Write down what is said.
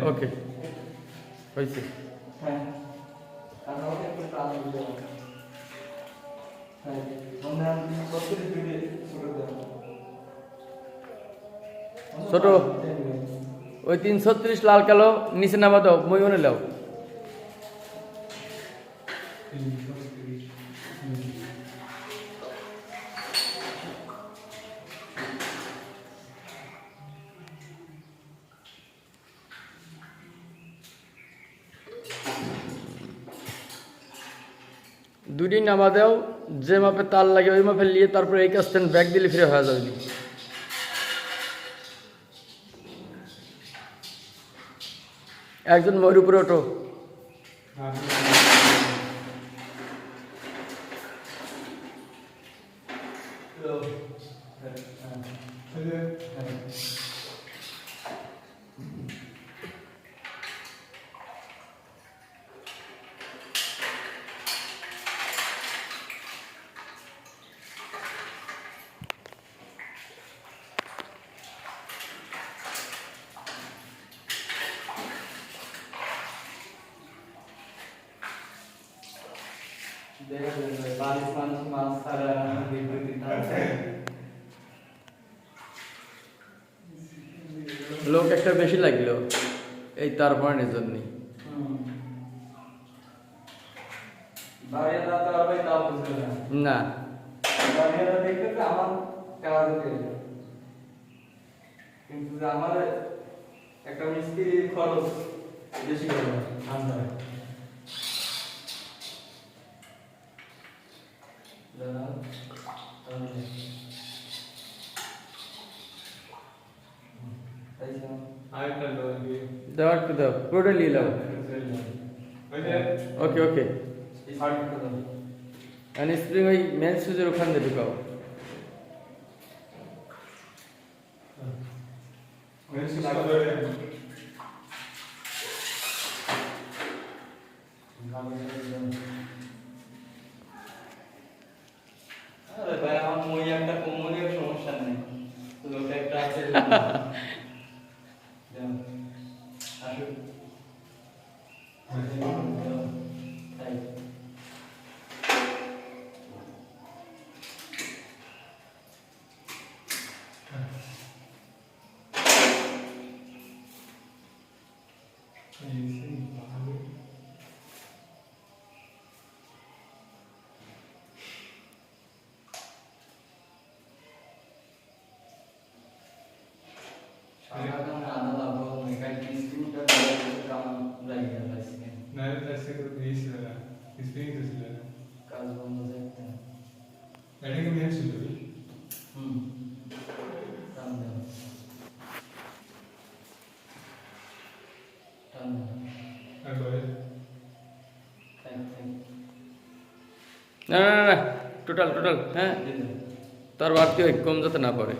ওকে হয়েছে। হ্যাঁ ছোট ওই 336 লাল কালো নিচে নামা দাও, মই মনে লাও। দুটি নামা দাও, যে মাপে তার লাগে ওই মাপে নিয়ে তারপরে এই কাজ ব্যাগ দিলে ফিরে হয়ে যাবে। একজন ময়ূর উপরে ওঠো। লোক একটা বেশি লাগলো এই তার পয়েন্টের জন্য। না কিন্তু আমার একটা মিস্ত্রি খরচ বেশি করে আন্দাজ দাও একটু দাও, পুরোটা নিয়ে নাও। ওকে ওকে। আর স্প্রিং ওই মেন সুজের ওখান দিয়ে ঢুকাও। ভাই আমার মই একটা কোমরের সমস্যা নেই, লোক একটা আছে আসুন কাজ বন্ধ দেখতে না না না টোটাল টোটাল, হ্যাঁ তার বাড়তি হয়, কম যাতে না পড়ে।